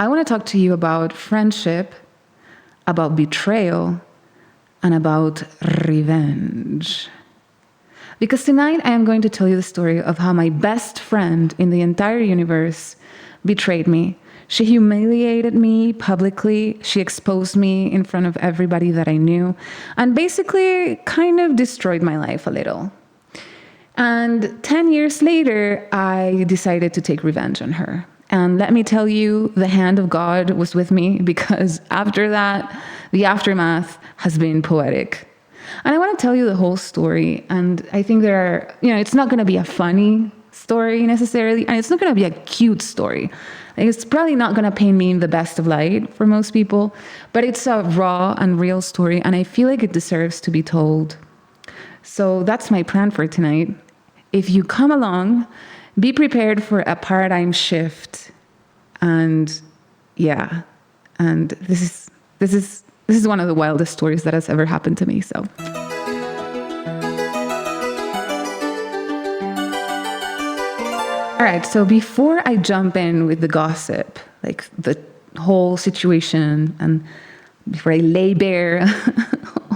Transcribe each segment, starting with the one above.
I want to talk to you about friendship, about betrayal, and about revenge. Because tonight I am going to tell you the story of how my best friend in the entire universe betrayed me. She humiliated me publicly. She exposed me in front of everybody that I knew, and basically kind of destroyed my life a little. And 10 years later, I decided to take revenge on her. And let me tell you, the hand of God was with me, because after that, the aftermath has been poetic. And I want to tell you the whole story. And I think it's not going to be a funny story necessarily, and it's not going to be a cute story. It's probably not going to paint me in the best of light for most people, but it's a raw and real story, and I feel like it deserves to be told. So that's my plan for tonight. If you come along, be prepared for a paradigm shift. And yeah, and this is one of the wildest stories that has ever happened to me. So all right, so before I jump in with the gossip, like the whole situation, and before I lay bare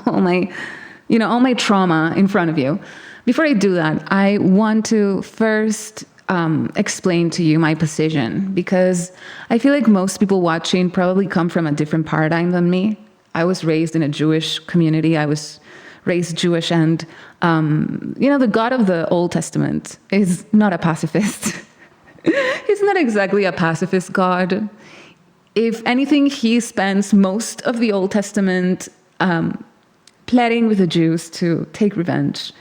all my trauma in front of you, before I do that, I want to first explain to you my position, because I feel like most people watching probably come from a different paradigm than me. I was raised in a Jewish community. I was raised Jewish, and the God of the Old Testament is not a pacifist. He's not exactly a pacifist God. If anything, he spends most of the Old Testament pleading with the Jews to take revenge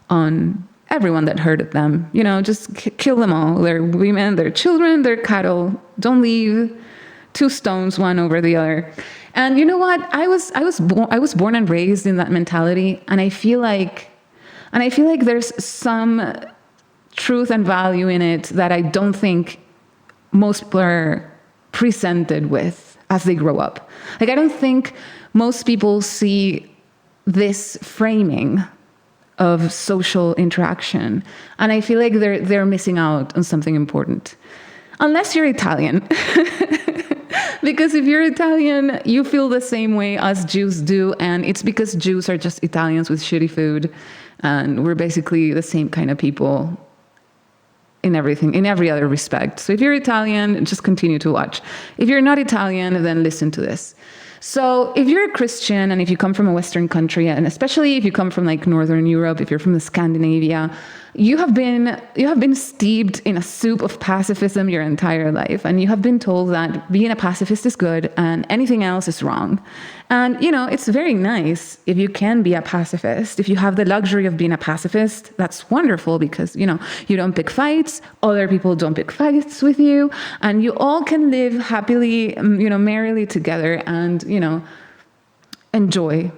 on everyone that hurted them. Just kill them all. Their women, their children, their cattle. Don't leave 2 stones one over the other. And you know what? I was born and raised in that mentality, and I feel like there's some truth and value in it that I don't think most people are presented with as they grow up. Like, I don't think most people see this framing of social interaction, and I feel like they're missing out on something important. Unless you're Italian. Because if you're Italian, you feel the same way as Jews do, and it's because Jews are just Italians with shitty food, and we're basically the same kind of people in every other respect. So if you're Italian, just continue to watch. If you're not Italian, then listen to this. So if you're a Christian, and if you come from a Western country, and especially if you come from like Northern Europe, if you're from the Scandinavia, you have been steeped in a soup of pacifism your entire life, and you have been told that being a pacifist is good and anything else is wrong. And it's very nice if you can be a pacifist. If you have the luxury of being a pacifist, that's wonderful, because you don't pick fights, other people don't pick fights with you, and you all can live happily, merrily together, and enjoy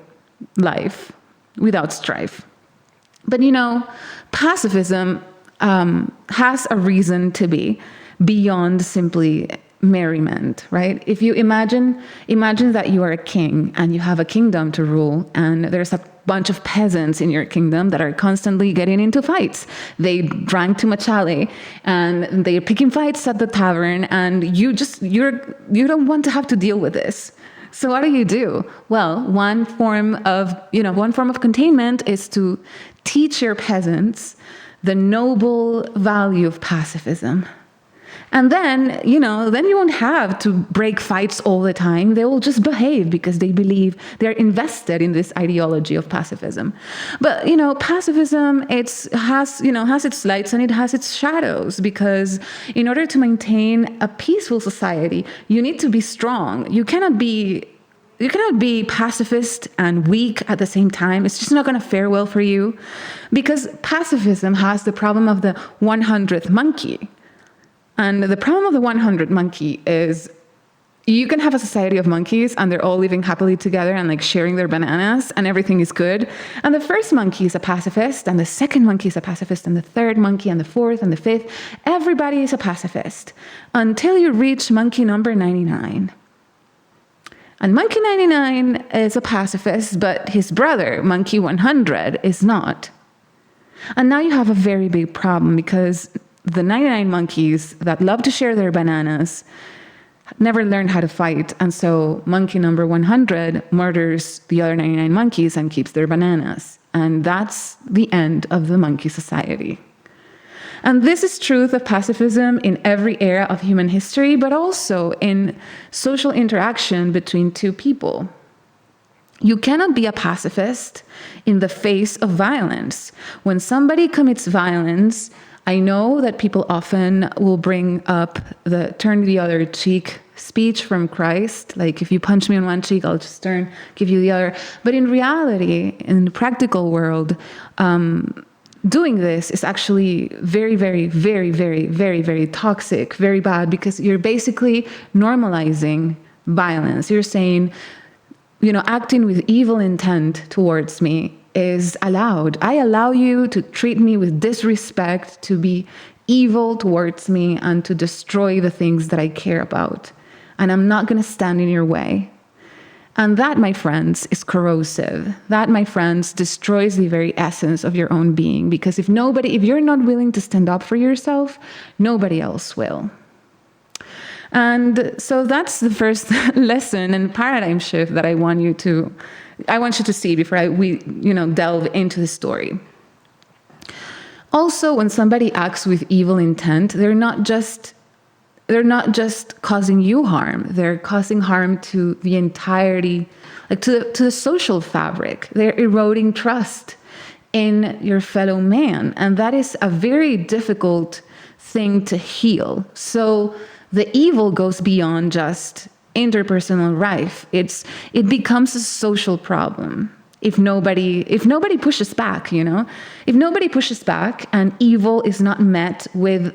life without strife. But pacifism has a reason to be beyond simply merriment, right? If you imagine that you are a king and you have a kingdom to rule, and there's a bunch of peasants in your kingdom that are constantly getting into fights. They drank too much ale, and they're picking fights at the tavern, and you don't want to have to deal with this. So what do? Well, one form of containment is to teach your peasants the noble value of pacifism. And then you won't have to break fights all the time. They will just behave because they believe they're invested in this ideology of pacifism. But, pacifism, has its lights and it has its shadows, because in order to maintain a peaceful society, you need to be strong. You cannot be pacifist and weak at the same time. It's just not going to fare well for you, because pacifism has the problem of the 100th monkey. And the problem of the 100 monkey is you can have a society of monkeys and they're all living happily together and like sharing their bananas and everything is good. And the first monkey is a pacifist, and the second monkey is a pacifist, and the third monkey, and the fourth, and the fifth. Everybody is a pacifist until you reach monkey number 99. And monkey 99 is a pacifist, but his brother, monkey 100, is not. And now you have a very big problem, because the 99 monkeys that love to share their bananas never learned how to fight. And so monkey number 100 murders the other 99 monkeys and keeps their bananas. And that's the end of the monkey society. And this is truth of pacifism in every era of human history, but also in social interaction between two people. You cannot be a pacifist in the face of violence. When somebody commits violence, I know that people often will bring up the turn the other cheek speech from Christ. Like, if you punch me on one cheek, I'll just give you the other. But in reality, in the practical world, doing this is actually very, very, very, very, very, very toxic, very bad, because you're basically normalizing violence. You're saying, acting with evil intent towards me is allowed. I allow you to treat me with disrespect, to be evil towards me, and to destroy the things that I care about. And I'm not going to stand in your way. And that, my friends, is corrosive. That, my friends, destroys the very essence of your own being. Because if you're not willing to stand up for yourself, nobody else will. And so that's the first lesson and paradigm shift that I want you to see before we delve into the story. Also, when somebody acts with evil intent, they're not just causing you harm. They're causing harm to the entirety, like to the social fabric. They're eroding trust in your fellow man, and that is a very difficult thing to heal. So the evil goes beyond just interpersonal rife. It becomes a social problem if nobody pushes back, if nobody pushes back and evil is not met with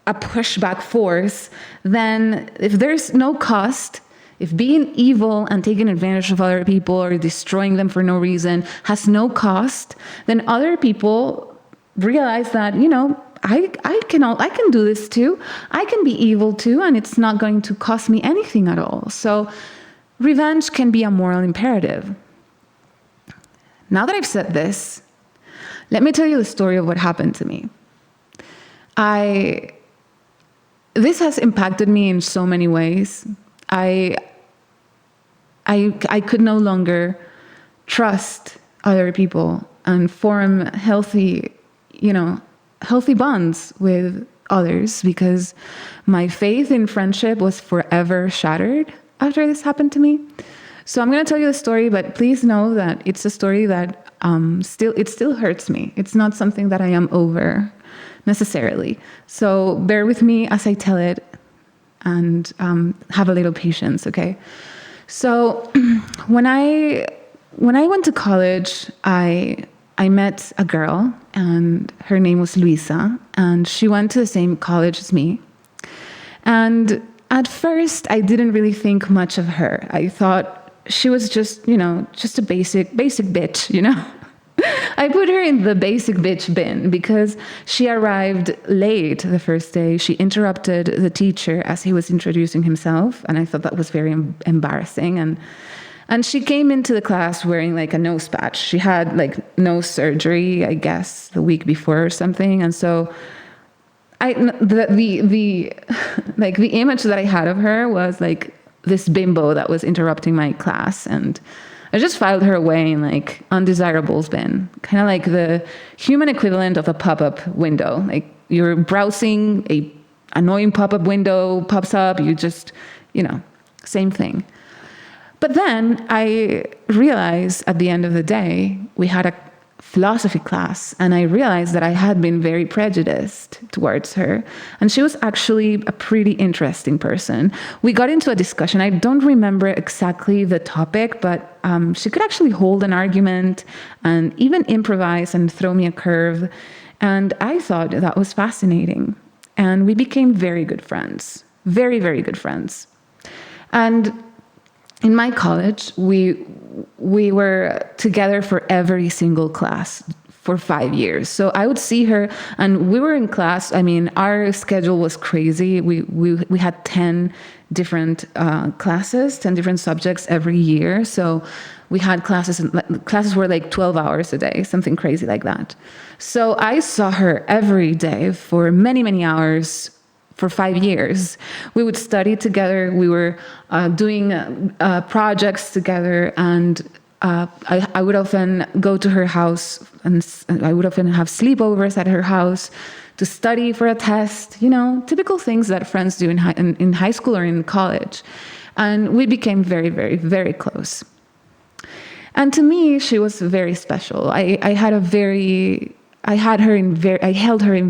a pushback force, then if there's no cost, if being evil and taking advantage of other people or destroying them for no reason has no cost, then other people realize that, I can do this too. I can be evil too, and it's not going to cost me anything at all. So revenge can be a moral imperative. Now that I've said this, let me tell you the story of what happened to me. This has impacted me in so many ways. I could no longer trust other people and form healthy bonds with others, because my faith in friendship was forever shattered after this happened to me. So I'm going to tell you the story, but please know that it's a story that still hurts me. It's not something that I am over necessarily. So bear with me as I tell it, and have a little patience, okay? So when I went to college, I met a girl, and her name was Luisa, and she went to the same college as me. And at first, I didn't really think much of her. I thought she was just a basic bitch, I put her in the basic bitch bin because she arrived late the first day. She interrupted the teacher as he was introducing himself, and I thought that was very embarrassing. And she came into the class wearing like a nose patch. She had like nose surgery, I guess, the week before or something. And so the image that I had of her was like this bimbo that was interrupting my class, and I just filed her away in like undesirables bin, kind of like the human equivalent of a pop-up window. Like you're browsing, a annoying pop-up window pops up, you just, same thing. But then I realized at the end of the day, we had a philosophy class, and I realized that I had been very prejudiced towards her. And she was actually a pretty interesting person. We got into a discussion. I don't remember exactly the topic, but she could actually hold an argument and even improvise and throw me a curve. And I thought that was fascinating. And we became very good friends, very, very good friends. And in my college, we were together for every single class for 5 years. So I would see her, and we were in class. I mean, our schedule was crazy. We had 10 different classes, 10 different subjects every year. So we had classes were like 12 hours a day, something crazy like that. So I saw her every day for many, many hours for 5 years. We would study together. We were doing projects together, and I would often go to her house, and I would often have sleepovers at her house to study for a test. Typical things that friends do in high school or in college. And we became very, very, very close. And to me, she was very special. I held her in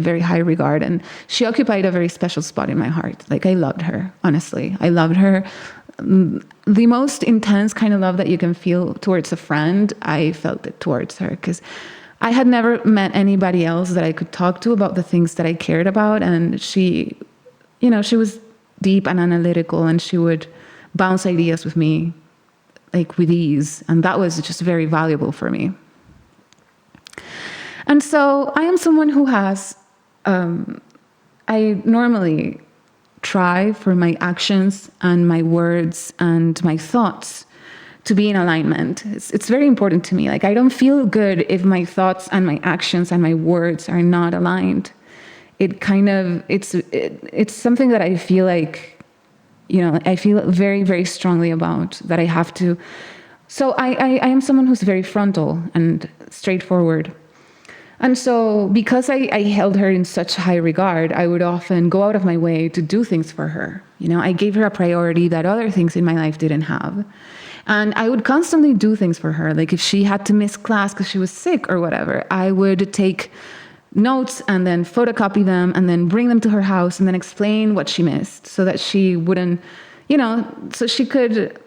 very high regard, and she occupied a very special spot in my heart. Like, I loved her, honestly. I loved her. The most intense kind of love that you can feel towards a friend, I felt it towards her, because I had never met anybody else that I could talk to about the things that I cared about. And she was deep and analytical, and she would bounce ideas with me, like, with ease. And that was just very valuable for me. And so I am someone who has, I normally try for my actions and my words and my thoughts to be in alignment. It's very important to me. Like, I don't feel good if my thoughts and my actions and my words are not aligned. It's something that I feel like, I feel very, very strongly about, that I have to. So I am someone who's very frontal and straightforward. And so because I held her in such high regard, I would often go out of my way to do things for her. I gave her a priority that other things in my life didn't have. And I would constantly do things for her. Like, if she had to miss class because she was sick or whatever, I would take notes and then photocopy them and then bring them to her house and then explain what she missed, so that she wouldn't, so she could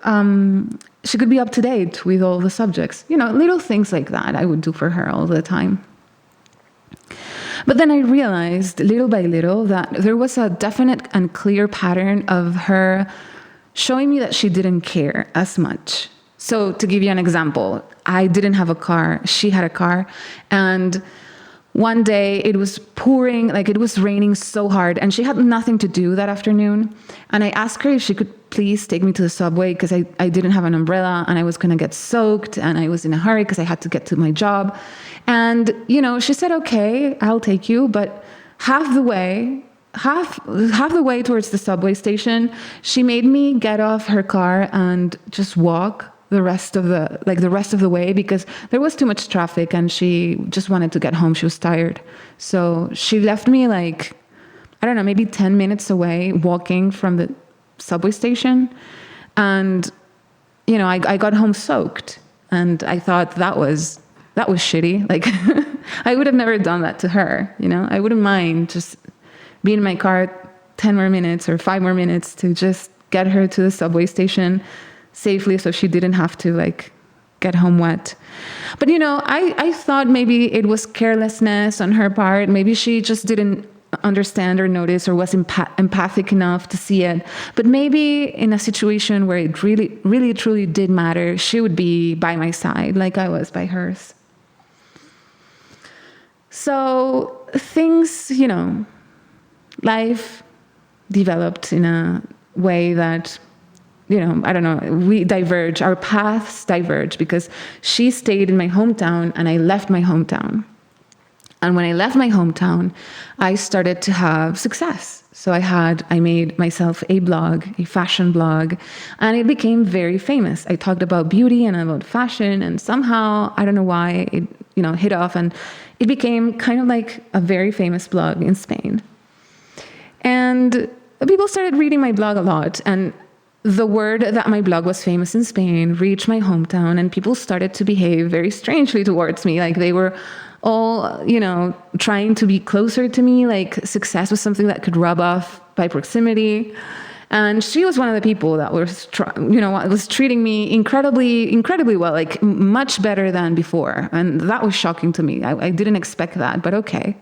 be up to date with all the subjects. Little things like that I would do for her all the time. But then I realized, little by little, that there was a definite and clear pattern of her showing me that she didn't care as much. So to give you an example, I didn't have a car. She had a car. And one day it was pouring, like it was raining so hard, and she had nothing to do that afternoon. And I asked her if she could please take me to the subway, because I didn't have an umbrella and I was going to get soaked, and I was in a hurry because I had to get to my job. And, she said, okay, I'll take you. But half the way towards the subway station, she made me get off her car and just walk the rest of the way, because there was too much traffic and she just wanted to get home. She was tired. So she left me maybe 10 minutes away walking from the subway station. And, I got home soaked, and I thought that was shitty. Like, I would have never done that to her. I wouldn't mind just being in my car 10 more minutes or 5 more minutes to just get her to the subway station safely, so she didn't have to get home wet. But I thought maybe it was carelessness on her part. Maybe she just didn't understand or notice, or was empathic enough to see it. But maybe in a situation where it really, really, truly did matter, she would be by my side like I was by hers. So things, life developed in a way that, we diverge, our paths diverge, because she stayed in my hometown and I left my hometown. And when I left my hometown, I started to have success. So I made myself a blog, a fashion blog, and it became very famous. I talked about beauty and about fashion, and somehow, I don't know why, it, hit off, and it became kind of like a very famous blog in Spain. And people started reading my blog a lot, and the word that my blog was famous in Spain reached my hometown, and people started to behave very strangely towards me. Like, they were all, trying to be closer to me, like success was something that could rub off by proximity. And she was one of the people that was treating me incredibly, incredibly well, like much better than before. And that was shocking to me. I didn't expect that, but okay.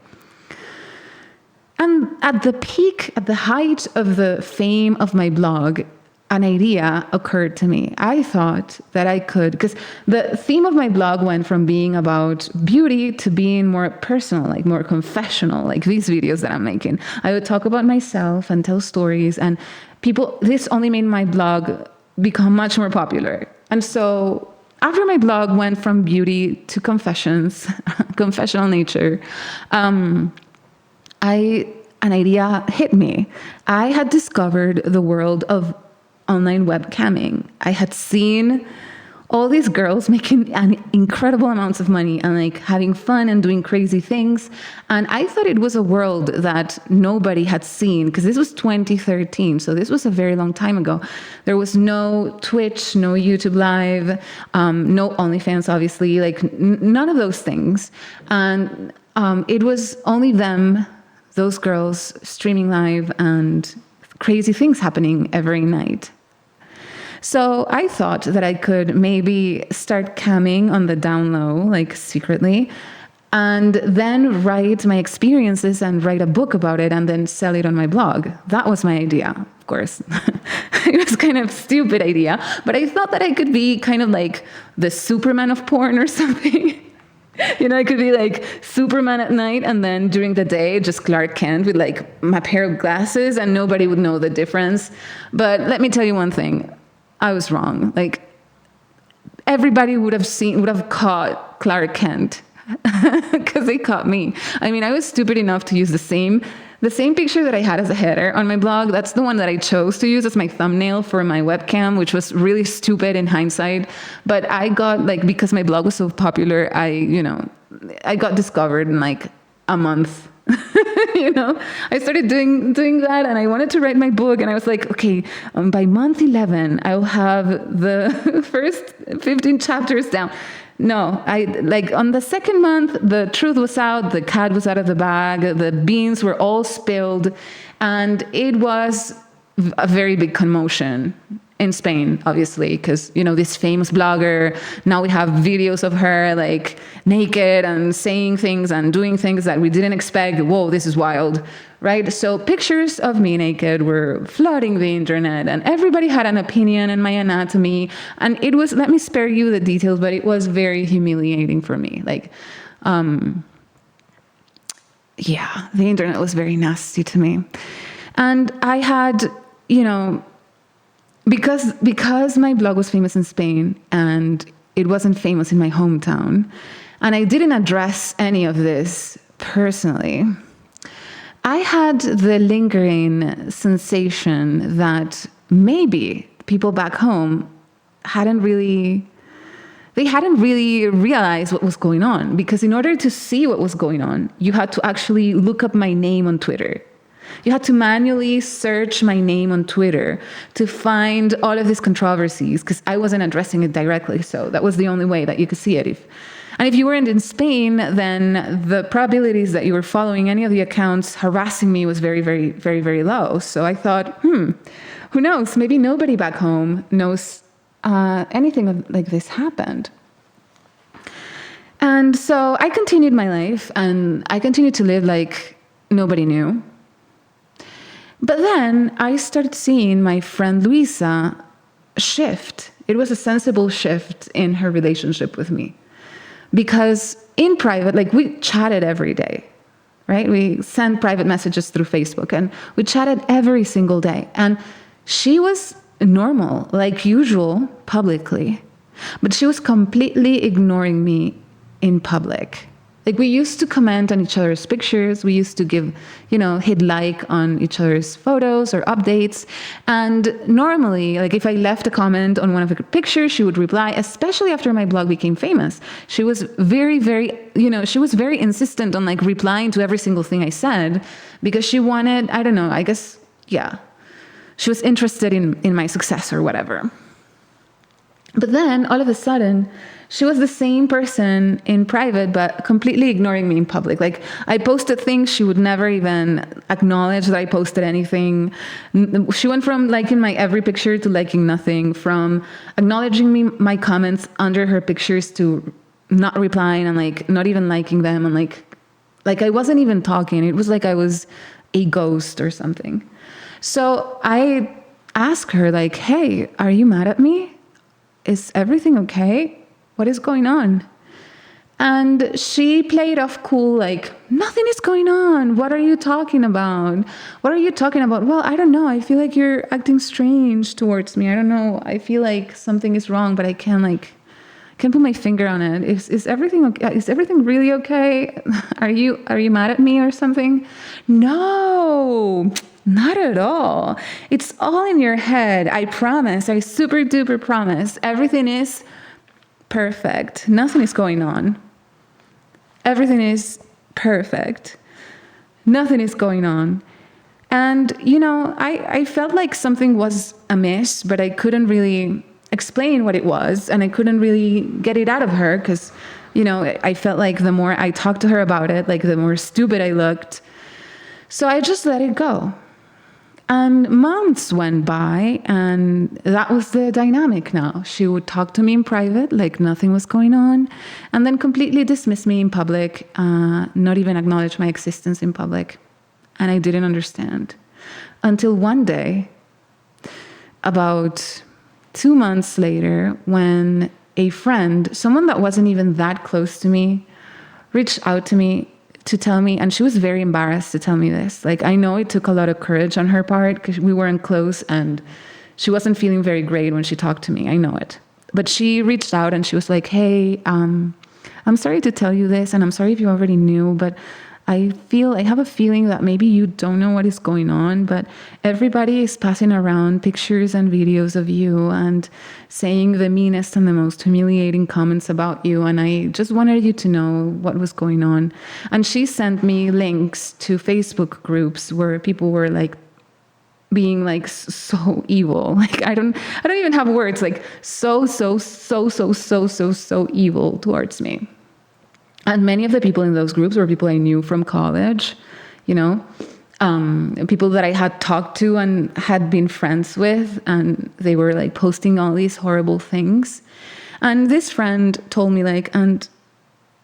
And at the height of the fame of my blog, an idea occurred to me. I thought that I could, because the theme of my blog went from being about beauty to being more personal, like more confessional, like these videos that I'm making. I would talk about myself and tell stories, and this only made my blog become much more popular. And so after my blog went from beauty to confessions, confessional nature, I an idea hit me. I had discovered the world of online webcamming. I had seen all these girls making incredible amounts of money and like having fun and doing crazy things. And I thought it was a world that nobody had seen, because this was 2013. So this was a very long time ago. There was no Twitch, no YouTube Live, no OnlyFans, obviously, like none of those things. And it was only them, those girls, streaming live and crazy things happening every night. So I thought that I could maybe start camming on the down low, like secretly, and then write my experiences and write a book about it and then sell it on my blog. That was my idea, of course. It was kind of a stupid idea, but I thought that I could be kind of like the Superman of porn or something. You know, I could be like Superman at night, and then during the day, just Clark Kent with like my pair of glasses, and nobody would know the difference. But let me tell you one thing. I was wrong. Like, everybody would have caught Clark Kent because they caught me. I mean, I was stupid enough to use the same picture that I had as a header on my blog. That's the one that I chose to use as my thumbnail for my webcam, which was really stupid in hindsight. But I got, like, because my blog was so popular, I got discovered in like a month. I started doing that, and I wanted to write my book, and I was like, okay, by month 11, I'll have the first 15 chapters down. No, on the second month, the truth was out, the cat was out of the bag, the beans were all spilled, and it was a very big commotion in Spain, obviously, because, this famous blogger, now we have videos of her like naked and saying things and doing things that we didn't expect. Whoa, this is wild, right? So pictures of me naked were flooding the internet, and everybody had an opinion on my anatomy. And it was, let me spare you the details, but it was very humiliating for me. The internet was very nasty to me. And I had, because my blog was famous in Spain and it wasn't famous in my hometown, and I didn't address any of this personally, I had the lingering sensation that maybe people back home hadn't really realized what was going on, because in order to see what was going on, you had to actually look up my name on Twitter. You had to manually search my name on Twitter to find all of these controversies, because I wasn't addressing it directly. So that was the only way that you could see it. If you weren't in Spain, then the probabilities that you were following any of the accounts harassing me was very, very, very, very low. So I thought, who knows? Maybe nobody back home knows anything like this happened. And so I continued my life, and I continued to live like nobody knew. But then I started seeing my friend Luisa shift. It was a sensible shift in her relationship with me. Because in private, we chatted every day, right? We sent private messages through Facebook, and we chatted every single day. And she was normal, like usual, publicly. But she was completely ignoring me in public. We used to comment on each other's pictures. We used to hit like on each other's photos or updates. And normally, if I left a comment on one of her pictures, she would reply, especially after my blog became famous. She was very, very, she was very insistent on replying to every single thing I said, because she wanted, I don't know, I guess, yeah. She was interested in my success or whatever. But then all of a sudden, she was the same person in private, but completely ignoring me in public. I posted things, she would never even acknowledge that I posted anything. She went from liking my every picture to liking nothing, from acknowledging my comments under her pictures to not replying and not even liking them. And I wasn't even talking. It was like I was a ghost or something. So I asked her, hey, are you mad at me? Is everything okay? What is going on? And she played off cool, nothing is going on. What are you talking about? What are you talking about? Well, I don't know. I feel like you're acting strange towards me. I don't know. I feel like something is wrong, but I can't can't put my finger on it. Is everything okay? Is everything really okay? Are you mad at me or something? No, not at all. It's all in your head. I promise. I super duper promise. Everything is perfect. Nothing is going on. Everything is perfect. Nothing is going on. And, I felt like something was amiss, but I couldn't really explain what it was. And I couldn't really get it out of her because, I felt like the more I talked to her about it, like the more stupid I looked. So I just let it go. And months went by, and that was the dynamic now. She would talk to me in private, like nothing was going on, and then completely dismiss me in public, not even acknowledge my existence in public. And I didn't understand. Until one day, about 2 months later, when a friend, someone that wasn't even that close to me, reached out to me to tell me, and she was very embarrassed to tell me this. Like, I know it took a lot of courage on her part because we weren't close and she wasn't feeling very great when she talked to me. I know it. But she reached out and she was like, hey, I'm sorry to tell you this, and I'm sorry if you already knew, but I have a feeling that maybe you don't know what is going on, but everybody is passing around pictures and videos of you and saying the meanest and the most humiliating comments about you. And I just wanted you to know what was going on. And she sent me links to Facebook groups where people were like being like so evil. Like I don't even have words, like so evil towards me. And many of the people in those groups were people I knew from college, people that I had talked to and had been friends with, and they were like posting all these horrible things. And this friend told me and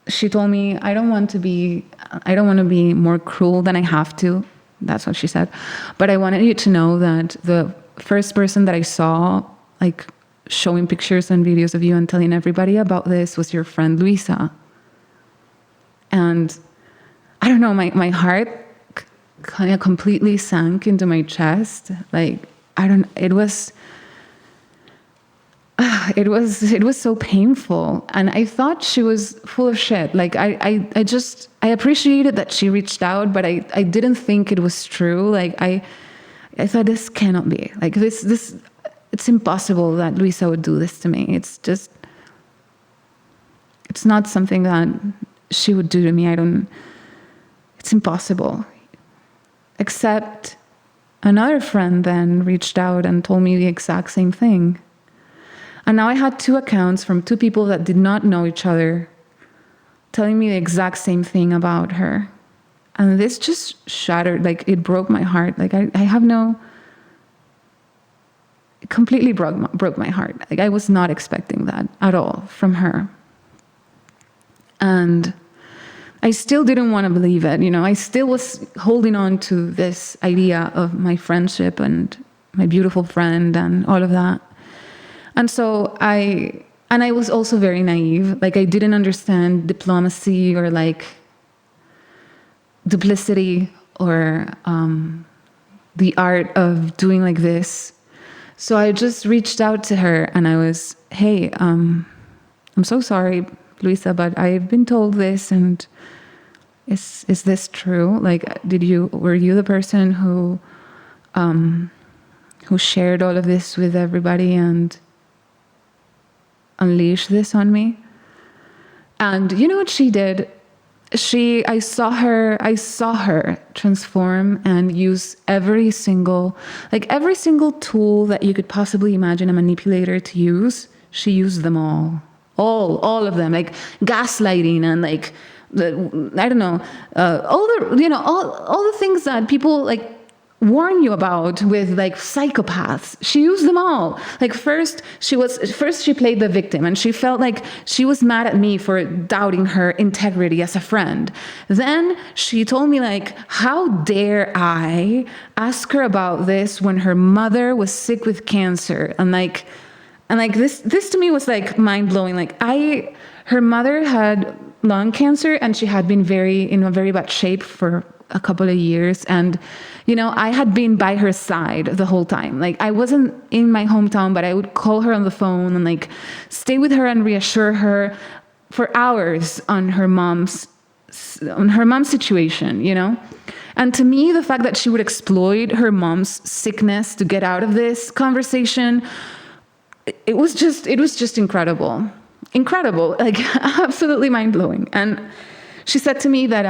she told me, I don't want to be more cruel than I have to. That's what she said. But I wanted you to know that the first person that I saw, like showing pictures and videos of you and telling everybody about this was your friend Luisa. And I don't know, my heart kind of completely sank into my chest. Like, it was so painful. And I thought she was full of shit. Like, I appreciated that she reached out, but I didn't think it was true. Like, I thought this cannot be. Like, this, it's impossible that Luisa would do this to me. It's not something that she would do to me. It's impossible. Except another friend then reached out and told me the exact same thing. And now I had 2 accounts from 2 people that did not know each other telling me the exact same thing about her. And this just shattered, like it broke my heart. Like it completely broke my heart. Like I was not expecting that at all from her. And I still didn't want to believe it. I still was holding on to this idea of my friendship and my beautiful friend and all of that. And so I was also very naive. Like I didn't understand diplomacy or like duplicity or the art of doing like this. So I just reached out to her and I was, hey, I'm so sorry, Luisa, but I've been told this, and is this true? Like, were you the person who shared all of this with everybody and unleashed this on me? And you know what she did? I saw her transform and use every single tool that you could possibly imagine a manipulator to use. She used them all of them, like gaslighting and like all the things that people like warn you about with like psychopaths. She used them all. Like first she played the victim and she felt like she was mad at me for doubting her integrity as a friend. Then she told me like, how dare I ask her about this when her mother was sick with cancer? And this to me was like mind blowing. Like her mother had lung cancer and she had been in a very bad shape for a couple of years. And, I had been by her side the whole time. Like, I wasn't in my hometown, but I would call her on the phone and like stay with her and reassure her for hours on her mom's situation, And to me, the fact that she would exploit her mom's sickness to get out of this conversation, it was just incredible. Incredible, like absolutely mind-blowing. And she said to me that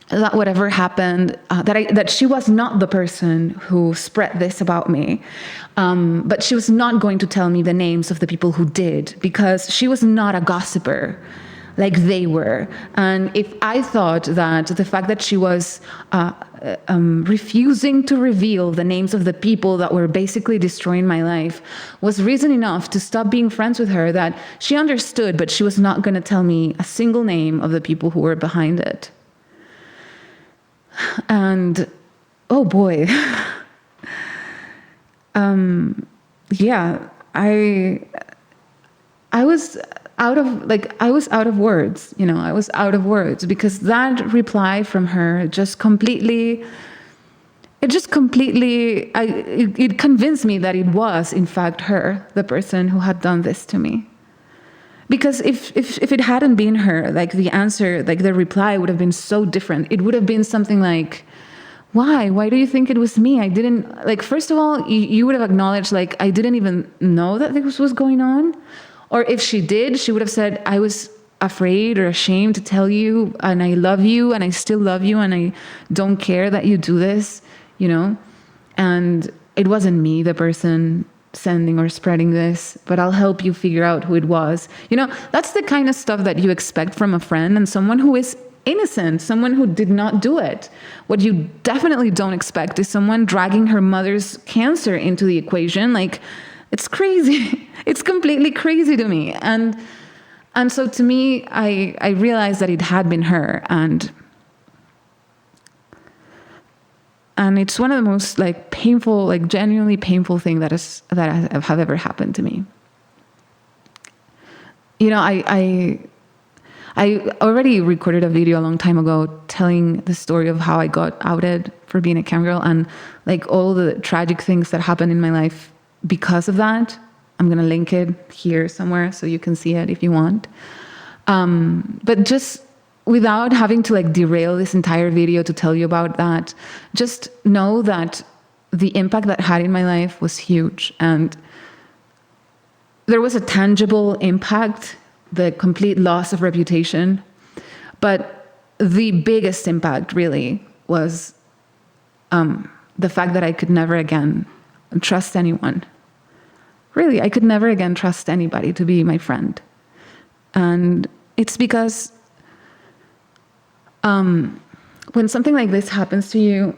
that whatever happened, that she was not the person who spread this about me, but she was not going to tell me the names of the people who did, because she was not a gossiper like they were. And if I thought that the fact that she was refusing to reveal the names of the people that were basically destroying my life was reason enough to stop being friends with her, that she understood, but she was not going to tell me a single name of the people who were behind it. And oh boy, yeah, I was out of words, I was out of words, because that reply from her it convinced me that it was in fact her, the person who had done this to me. Because if it hadn't been her, like the answer, like the reply would have been so different. It would have been something like, why do you think it was me? I didn't, like, first of all, you would have acknowledged, like, I didn't even know that this was going on. Or if she did, she would have said, I was afraid or ashamed to tell you, and I love you, and I still love you, and I don't care that you do this, And it wasn't me, the person sending or spreading this, but I'll help you figure out who it was. That's the kind of stuff that you expect from a friend and someone who is innocent, someone who did not do it. What you definitely don't expect is someone dragging her mother's cancer into the equation. Like, it's crazy. It's completely crazy to me. And so to me, I realized that it had been her, and it's one of the most like painful, like genuinely painful thing that have ever happened to me. I already recorded a video a long time ago telling the story of how I got outed for being a cam girl, and like all the tragic things that happened in my life because of that. I'm going to link it here somewhere so you can see it if you want. But just without having to like derail this entire video to tell you about that, just know that the impact that had in my life was huge. And there was a tangible impact, the complete loss of reputation. But the biggest impact really was the fact that I could never again trust anyone. Really, I could never again trust anybody to be my friend. And it's because when something like this happens to you,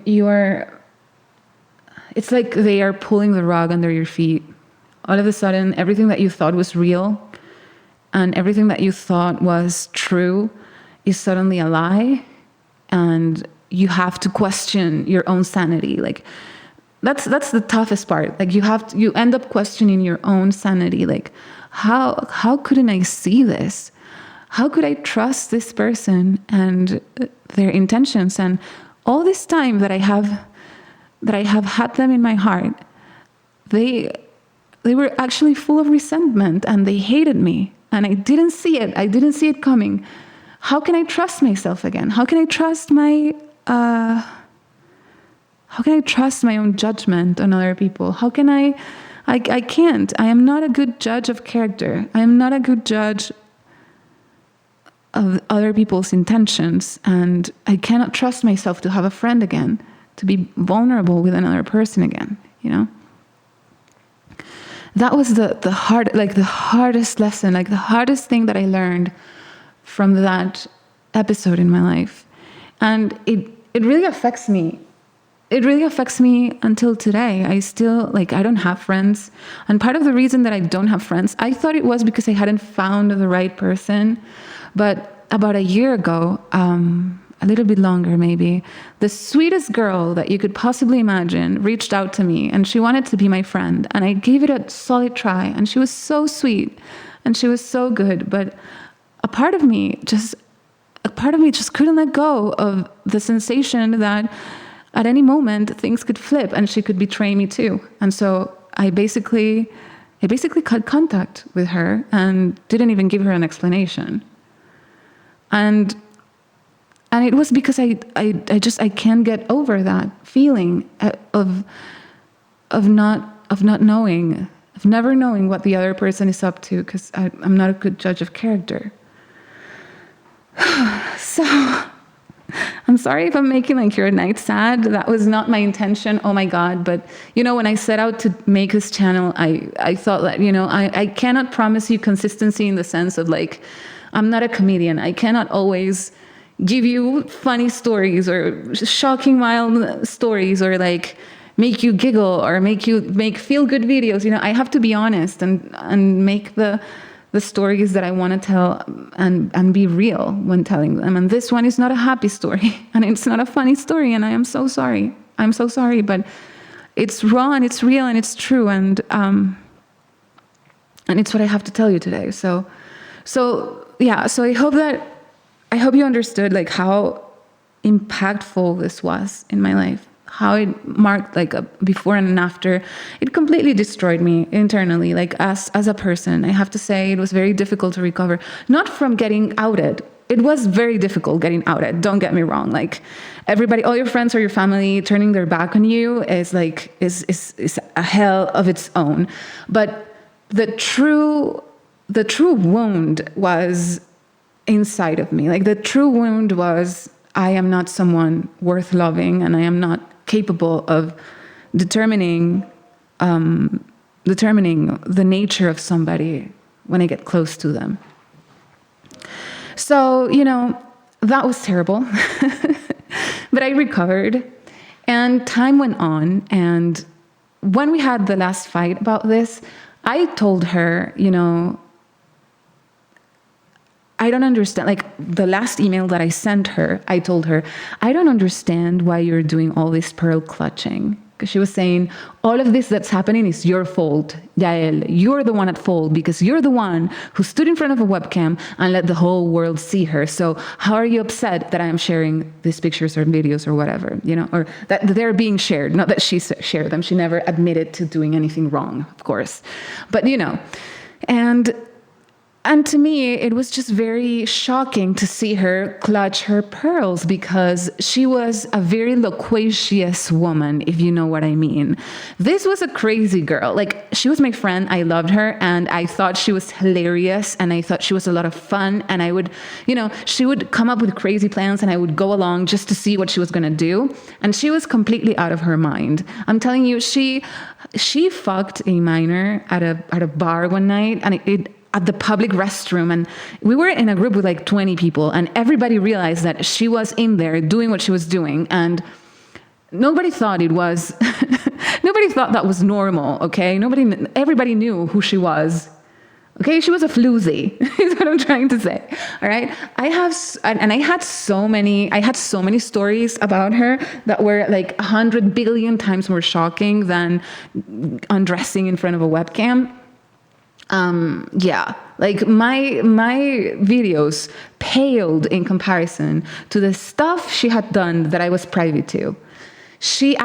it's like they are pulling the rug under your feet. All of a sudden, everything that you thought was real and everything that you thought was true is suddenly a lie, and you have to question your own sanity. Like, that's the toughest part. Like, you end up questioning your own sanity. Like, how couldn't I see this? How could I trust this person and their intentions? And all this time that I have had them in my heart, they were actually full of resentment, and they hated me, and I didn't see it. I didn't see it coming. How can I trust myself again? How can I trust my own judgment on other people? How can I can't. I am not a good judge of character. I am not a good judge of other people's intentions, and I cannot trust myself to have a friend again, to be vulnerable with another person again, That was the hardest lesson, like the hardest thing that I learned from that episode in my life. And it really affects me. It really affects me until today. I still, I don't have friends. And part of the reason that I don't have friends, I thought it was because I hadn't found the right person. But about a year ago, a little bit longer maybe, the sweetest girl that you could possibly imagine reached out to me, and she wanted to be my friend. And I gave it a solid try, and she was so sweet, and she was so good. But a part of me just part of me just couldn't let go of the sensation that at any moment things could flip and she could betray me too. And so I basically cut contact with her and didn't even give her an explanation. And it was because I can't get over that feeling of not knowing, of never knowing what the other person is up to, because I'm not a good judge of character. So I'm sorry if I'm making like your night sad. That was not my intention. Oh my God. But when I set out to make this channel, I thought that, I cannot promise you consistency in the sense of like, I'm not a comedian. I cannot always give you funny stories or shocking, wild stories, or like make you giggle or make feel good videos. I have to be honest and make the stories that I want to tell and be real when telling them. And this one is not a happy story and it's not a funny story. And I am so sorry. I'm so sorry, but it's raw and it's real and it's true. And it's what I have to tell you today. So I hope you understood like how impactful this was in my life, how it marked like a before and an after. It completely destroyed me internally, like as a person. I have to say it was very difficult to recover, not from getting outed. It was very difficult getting outed. Don't get me wrong. Like everybody, all your friends or your family turning their back on you is a hell of its own. But the true wound was inside of me. Like the true wound was, I am not someone worth loving, and I am not capable of determining the nature of somebody when I get close to them. So, that was terrible. But I recovered, and time went on. And when we had the last fight about this, I told her, I don't understand. Like the last email that I sent her, I told her, I don't understand why you're doing all this pearl clutching. Because she was saying, all of this that's happening is your fault, Yael. You're the one at fault because you're the one who stood in front of a webcam and let the whole world see her. So how are you upset that I am sharing these pictures or videos or whatever, or that they're being shared? Not that she shared them. She never admitted to doing anything wrong, of course. But, And to me, it was just very shocking to see her clutch her pearls, because she was a very loquacious woman, if you know what I mean. This was a crazy girl. Like, she was my friend. I loved her, and I thought she was hilarious, and I thought she was a lot of fun. And I would, she would come up with crazy plans, and I would go along just to see what she was going to do. And she was completely out of her mind. I'm telling you, she fucked a minor at a bar one night, and it at the public restroom, and we were in a group with like 20 people, and everybody realized that she was in there doing what she was doing, and nobody thought it was nobody thought that was normal. Okay, everybody knew who she was. Okay, she was a floozy is what I'm trying to say. All right, I had so many stories about her that were like 100 billion times more shocking than undressing in front of a webcam. Like my videos paled in comparison to the stuff she had done that I was privy to. She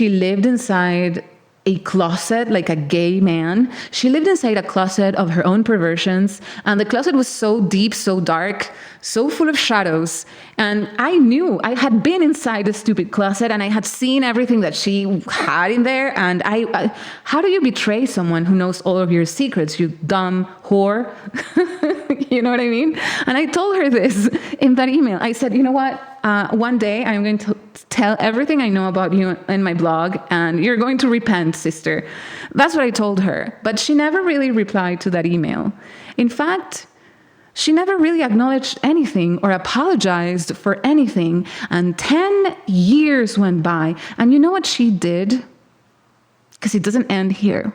lived inside a closet like a gay man. She lived inside a closet of her own perversions, and the closet was so deep, so dark, so full of shadows. And I knew I had been inside the stupid closet, and I had seen everything that she had in there. And I how do you betray someone who knows all of your secrets, you dumb whore? You know what I mean? And I told her this in that email. I said, you know what? One day I'm going to tell everything I know about you in my blog, and you're going to repent, sister. That's what I told her. But she never really replied to that email. In fact, she never really acknowledged anything or apologized for anything. And 10 years went by. And you know what she did? Because it doesn't end here.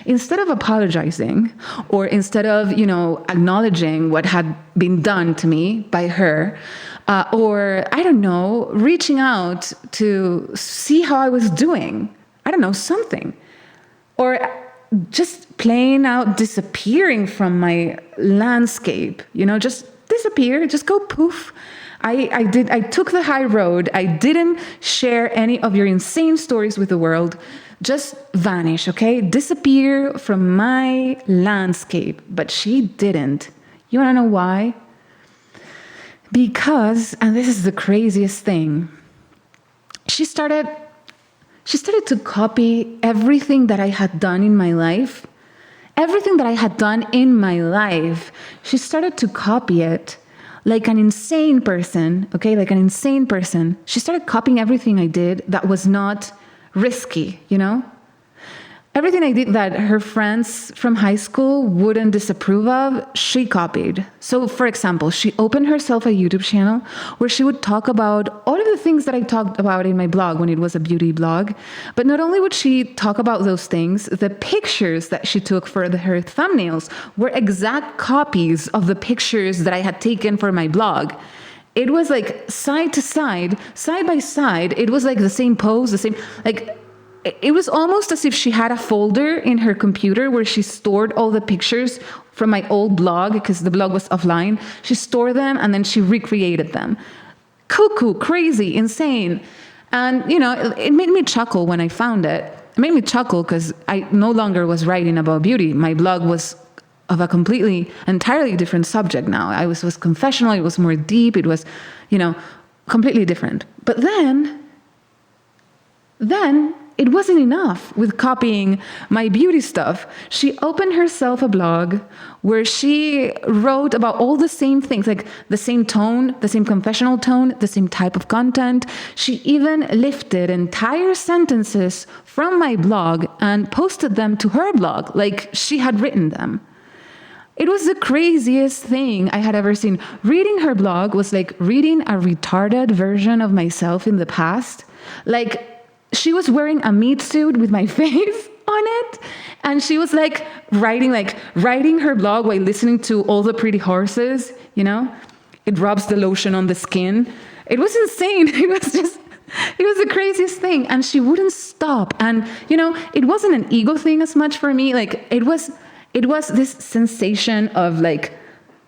Instead of apologizing, or instead of, acknowledging what had been done to me by her, or, I don't know, reaching out to see how I was doing, I don't know, something, or just plain out disappearing from my landscape, just disappear, just go poof. I took the high road. I didn't share any of your insane stories with the world. Just vanish, okay? Disappear from my landscape. But she didn't. You wanna know why? Because, and this is the craziest thing, she started to copy everything that I had done in my life. Everything that I had done in my life, she started to copy it like an insane person, okay? Like an insane person. She started copying everything I did that was not risky, you know? Everything I did that her friends from high school wouldn't disapprove of, she copied. So, for example, she opened herself a YouTube channel where she would talk about all of the things that I talked about in my blog when it was a beauty blog. But not only would she talk about those things, the pictures that she took for her thumbnails were exact copies of the pictures that I had taken for my blog. It was like side to side by side. It was like the same pose, the same, like, it was almost as if she had a folder in her computer where she stored all the pictures from my old blog, because the blog was offline. She stored them and then she recreated them. Cuckoo, crazy, insane. And, you know, it made me chuckle when I found it. It made me chuckle because I no longer was writing about beauty. My blog was of a entirely different subject now. It was confessional, it was more deep, it was, you know, completely different. But then it wasn't enough with copying my beauty stuff. She opened herself a blog where she wrote about all the same things, like the same tone, the same confessional tone, the same type of content. She even lifted entire sentences from my blog and posted them to her blog, like she had written them. It was the craziest thing I had ever seen. Reading her blog was like reading a retarded version of myself in the past. Like, she was wearing a meat suit with my face on it, and she was like writing her blog while listening to All the Pretty Horses, you know? It rubs the lotion on the skin. It was insane. It was the craziest thing. And she wouldn't stop. And, you know, it wasn't an ego thing as much for me. Like, it was this sensation of like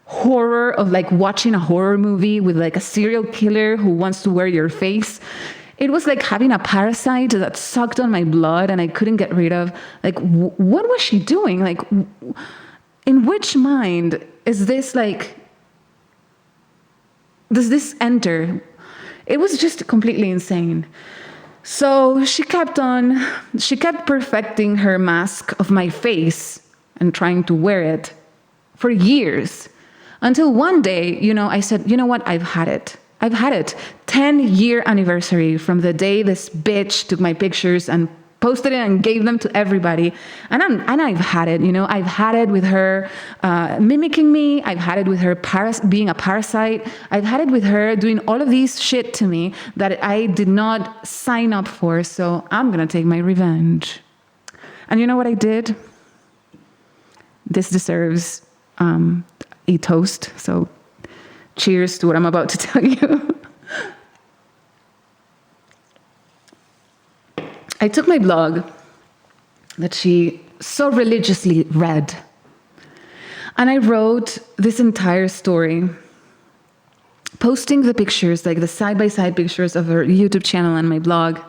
horror, of like watching a horror movie with like a serial killer who wants to wear your face. It was like having a parasite that sucked on my blood and I couldn't get rid of. Like, what was she doing? Like, in which mind is this, like, does this enter? It was just completely insane. So she kept perfecting her mask of my face and trying to wear it for years. Until one day, you know, I said, you know what, I've had it. 10-year anniversary from the day this bitch took my pictures and posted it and gave them to everybody. And I've had it, you know. I've had it with her mimicking me. I've had it with her being a parasite. I've had it with her doing all of these shit to me that I did not sign up for. So I'm going to take my revenge. And you know what I did? This deserves a toast. So cheers to what I'm about to tell you. I took my blog that she so religiously read, and I wrote this entire story, posting the pictures, like the side-by-side pictures of her YouTube channel and my blog.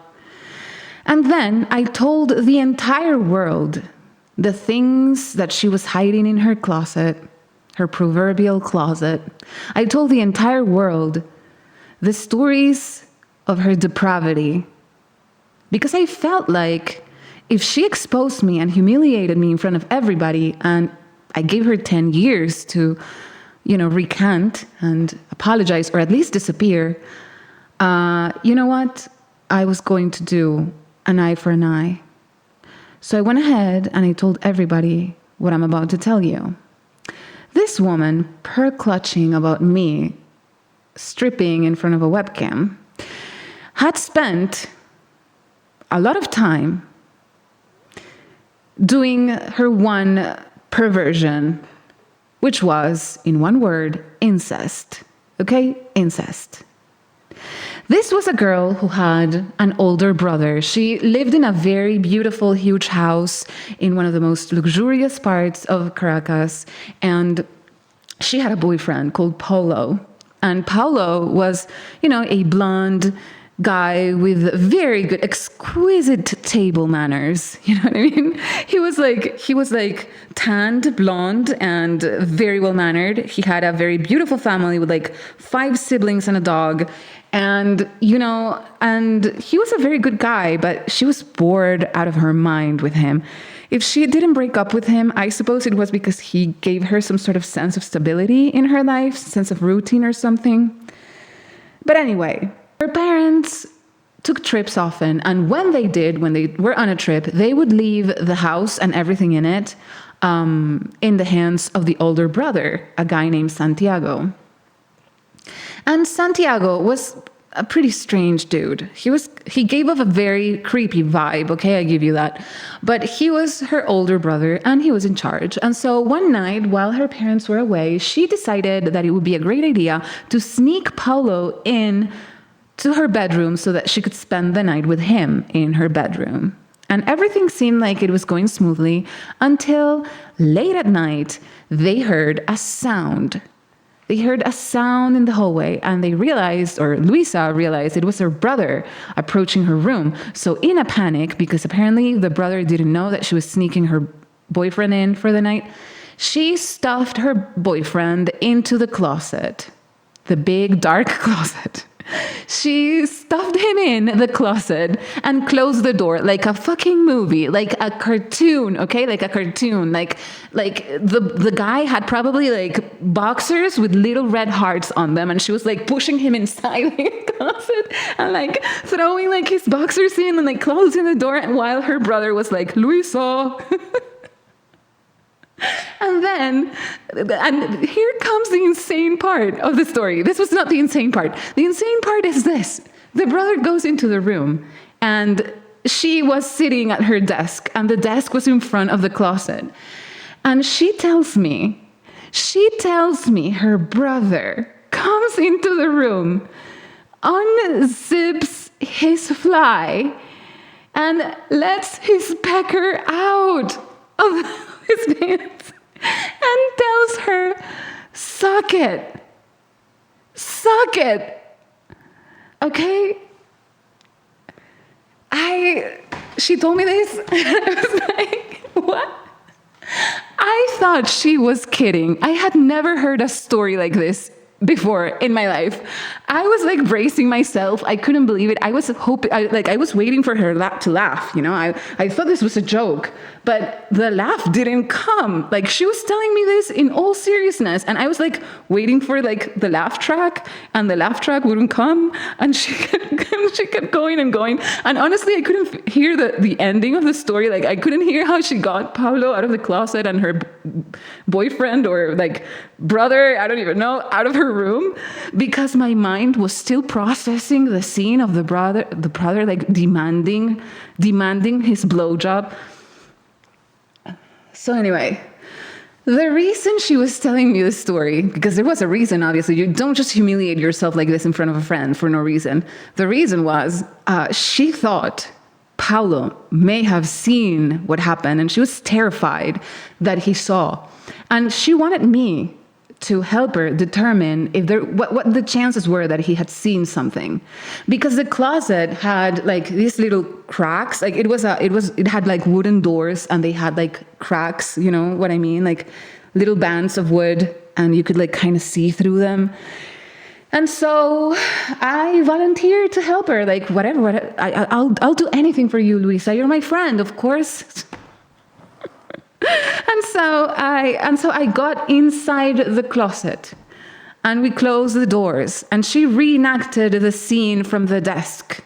And then I told the entire world the things that she was hiding in her closet, her proverbial closet. I told the entire world the stories of her depravity, because I felt like if she exposed me and humiliated me in front of everybody, and I gave her 10 years to, you know, recant and apologize or at least disappear, you know what? I was going to do an eye for an eye. So I went ahead and I told everybody what I'm about to tell you. This woman, pearl-clutching about me stripping in front of a webcam, had spent a lot of time doing her one perversion, which was, in one word, incest. Okay? Incest. This was a girl who had an older brother. She lived in a very beautiful, huge house in one of the most luxurious parts of Caracas, and she had a boyfriend called Paulo. And Paulo was, a blonde guy with very good, exquisite table manners. You know what I mean? He was like tanned, blonde, and very well mannered. He had a very beautiful family with like 5 siblings and a dog. And, and he was a very good guy, but she was bored out of her mind with him. If she didn't break up with him, I suppose it was because he gave her some sort of sense of stability in her life, sense of routine or something. But anyway, her parents took trips often, and when they were on a trip, they would leave the house and everything in it in the hands of the older brother, a guy named Santiago. And Santiago was a pretty strange dude. He gave off a very creepy vibe, okay, I give you that. But he was her older brother and he was in charge. And so one night while her parents were away, she decided that it would be a great idea to sneak Paulo in to her bedroom so that she could spend the night with him in her bedroom. And everything seemed like it was going smoothly until late at night, they heard a sound. They heard a sound in the hallway and Luisa realized it was her brother approaching her room. So in a panic, because apparently the brother didn't know that she was sneaking her boyfriend in for the night, she stuffed her boyfriend into the closet, the big dark closet. She stuffed him in the closet and closed the door like a fucking movie, like a cartoon, okay? Like a cartoon. Like the guy had probably like boxers with little red hearts on them, and she was like pushing him inside the closet and like throwing like his boxers in and like closing the door, and while her brother was like, Luisa. And here comes the insane part of the story. This was not the insane part. The insane part is this. The brother goes into the room and she was sitting at her desk and the desk was in front of the closet. And she tells me her brother comes into the room, unzips his fly, and lets his pecker out of his pants and tells her, suck it. Okay? She told me this, and I was like, what? I thought she was kidding. I had never heard a story like this before in my life. I was like bracing myself. I couldn't believe it. I was waiting for her to laugh, I thought this was a joke, but the laugh didn't come. Like she was telling me this in all seriousness, and I was like waiting for like the laugh track, and the laugh track wouldn't come, and she kept going and going. And honestly, I couldn't hear the ending of the story. Like I couldn't hear how she got Paulo out of the closet and her boyfriend or like brother, I don't even know, out of her room, because my mind was still processing the scene of the brother like demanding his blowjob. So anyway, the reason she was telling me this story, because there was a reason, obviously, you don't just humiliate yourself like this in front of a friend for no reason. The reason was she thought Paulo may have seen what happened, and she was terrified that he saw. And she wanted me to help her determine what the chances were that he had seen something, because the closet had like these little cracks. Like it had like wooden doors, and they had like cracks. You know what I mean? Like little bands of wood, and you could like kind of see through them. And so I volunteered to help her. Like whatever. I'll do anything for you, Luisa. You're my friend, of course. And so I got inside the closet and we closed the doors, and she reenacted the scene from the desk.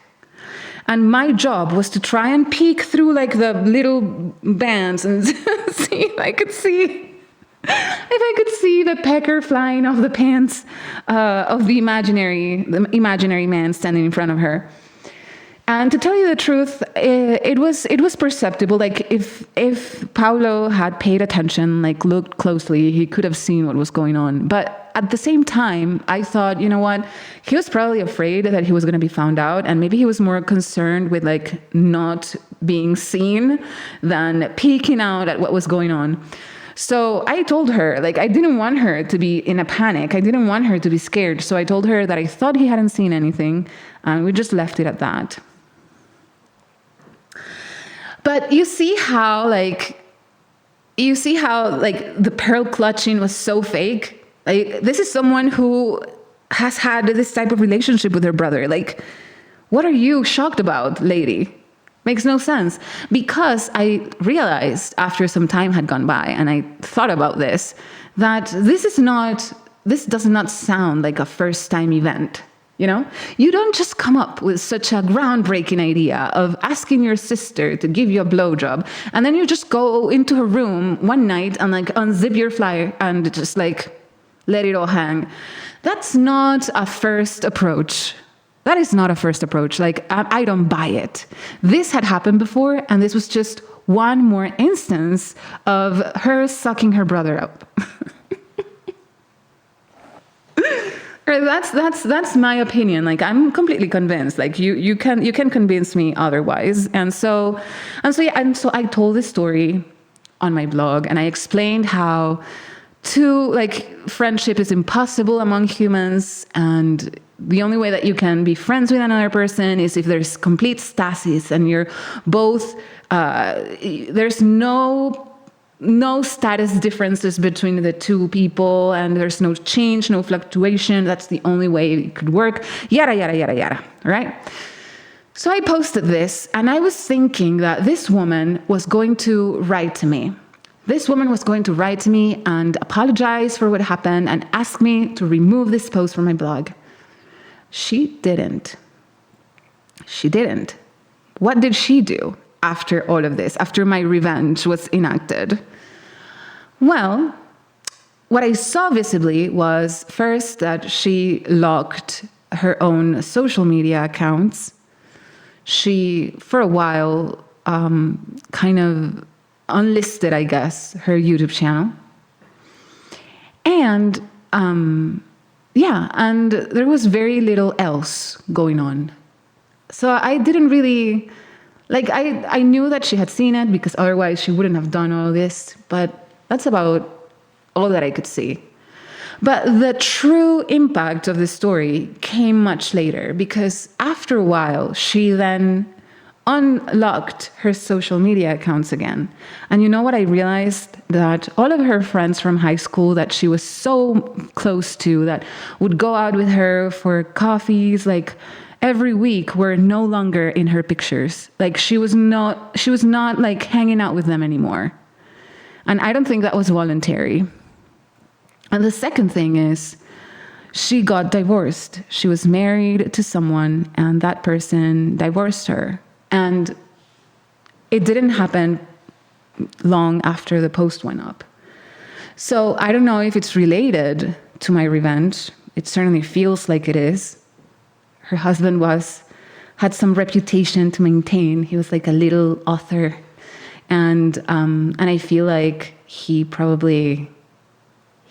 And my job was to try and peek through like the little bands and see if I could see the pecker flying off the pants of the imaginary man standing in front of her. And to tell you the truth, it was perceptible. Like if Paulo had paid attention, like looked closely, he could have seen what was going on. But at the same time, I thought, you know what? He was probably afraid that he was going to be found out, and maybe he was more concerned with like not being seen than peeking out at what was going on. So I told her, like, I didn't want her to be in a panic. I didn't want her to be scared. So I told her that I thought he hadn't seen anything, and we just left it at that. But you see how, like, the pearl clutching was so fake? Like, this is someone who has had this type of relationship with her brother. Like, what are you shocked about, lady? Makes no sense. Because I realized after some time had gone by and I thought about this, that this does not sound like a first time event. You know, you don't just come up with such a groundbreaking idea of asking your sister to give you a blowjob, and then you just go into her room one night and like unzip your flyer and just like let it all hang. That's not a first approach. That is not a first approach. Like, I don't buy it. This had happened before, and this was just one more instance of her sucking her brother up. That's my opinion. Like, I'm completely convinced. Like, you can convince me otherwise. And so I told this story on my blog, and I explained how friendship is impossible among humans, and the only way that you can be friends with another person is if there's complete stasis and you're both there's no status differences between the two people, and there's no change, no fluctuation. That's the only way it could work. Yada, yada, yada, yada, right? So I posted this, and I was thinking that this woman was going to write to me. This woman was going to write to me and apologize for what happened and ask me to remove this post from my blog. She didn't. She didn't. What did she do after all of this, after my revenge was enacted? Well, what I saw visibly was first that she locked her own social media accounts. She, for a while, kind of unlisted, I guess, her YouTube channel. And and there was very little else going on. So I didn't really, I knew that she had seen it because otherwise she wouldn't have done all this, but that's about all that I could see. But the true impact of the story came much later, because after a while, she then unlocked her social media accounts again. And you know what I realized? That all of her friends from high school that she was so close to, that would go out with her for coffees, like every week, were no longer in her pictures. Like, she was not like hanging out with them anymore. And I don't think that was voluntary. And the second thing is, she got divorced. She was married to someone, and that person divorced her. And it didn't happen long after the post went up. So I don't know if it's related to my revenge. It certainly feels like it is. Her husband had some reputation to maintain. He was like a little author. And I feel like he probably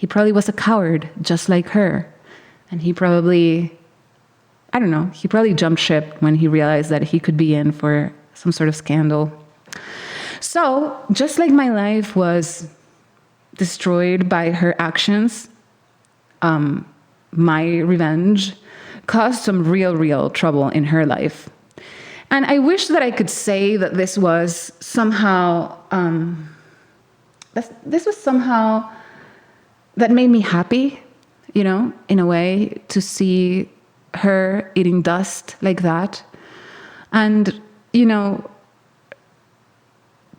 was a coward, just like her. And he probably jumped ship when he realized that he could be in for some sort of scandal. So, just like my life was destroyed by her actions, my revenge caused some real trouble in her life. And I wish that I could say that this was somehow, that made me happy, in a way, to see her eating dust like that. And,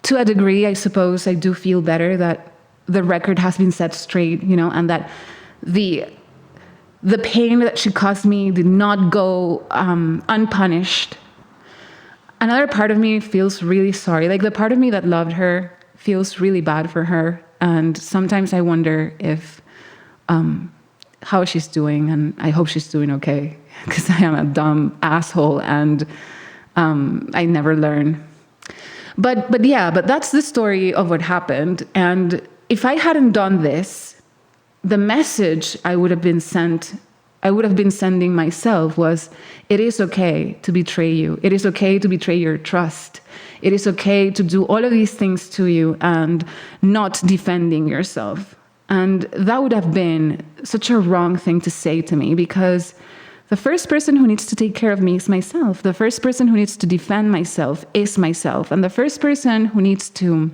to a degree, I suppose I do feel better that the record has been set straight, and that the pain that she caused me did not go unpunished. Another part of me feels really sorry. Like, the part of me that loved her feels really bad for her. And sometimes I wonder if how she's doing, and I hope she's doing okay, because I am a dumb asshole and I never learn. But that's the story of what happened. And if I hadn't done this, the message I would have I would have been sending myself was, it is okay to betray you. It is okay to betray your trust. It is okay to do all of these things to you and not defending yourself. And that would have been such a wrong thing to say to me, because the first person who needs to take care of me is myself. The first person who needs to defend myself is myself. And the first person who needs to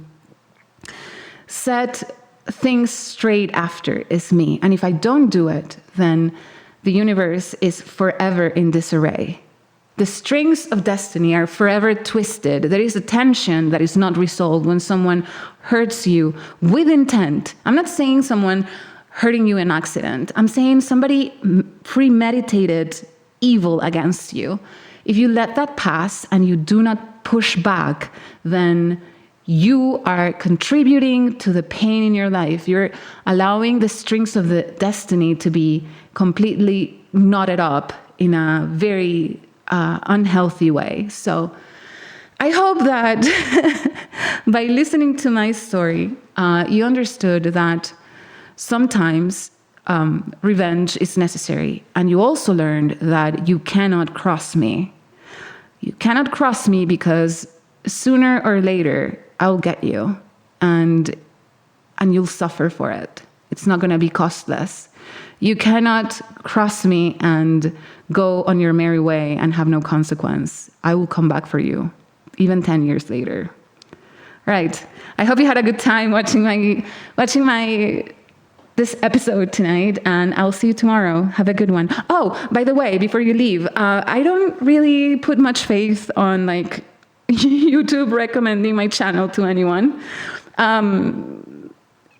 set things straight after is me. And if I don't do it, then the universe is forever in disarray. The strings of destiny are forever twisted. There is a tension that is not resolved when someone hurts you with intent. I'm not saying someone hurting you in accident. I'm saying somebody premeditated evil against you. If you let that pass and you do not push back, then you are contributing to the pain in your life. You're allowing the strings of the destiny to be completely knotted up in a very unhealthy way. So I hope that by listening to my story, you understood that sometimes revenge is necessary. And you also learned that you cannot cross me. You cannot cross me because sooner or later, I'll get you. And you'll suffer for it. It's not going to be costless. You cannot cross me and go on your merry way and have no consequence. I will come back for you, even 10 years later. Right. I hope you had a good time watching this episode tonight, and I'll see you tomorrow. Have a good one. Oh, by the way, before you leave, I don't really put much faith on YouTube recommending my channel to anyone.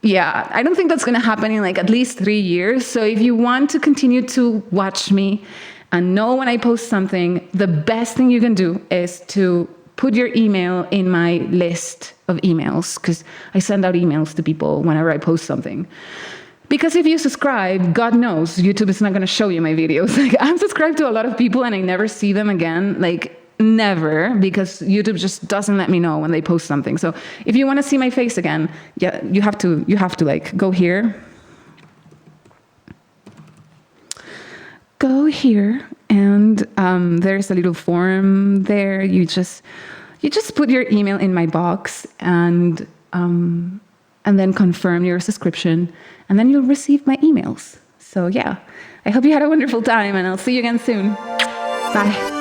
Yeah, I don't think that's going to happen in at least 3 years. So if you want to continue to watch me and know when I post something, the best thing you can do is to put your email in my list of emails, because I send out emails to people whenever I post something. Because if you subscribe, God knows, YouTube is not going to show you my videos. I'm subscribed to a lot of people and I never see them again. Never, because YouTube just doesn't let me know when they post something. So if you want to see my face again, yeah, you have to go here. Go here, and there's a little form there. You just put your email in my box, and then confirm your subscription, and then you'll receive my emails. So yeah, I hope you had a wonderful time, and I'll see you again soon. Bye.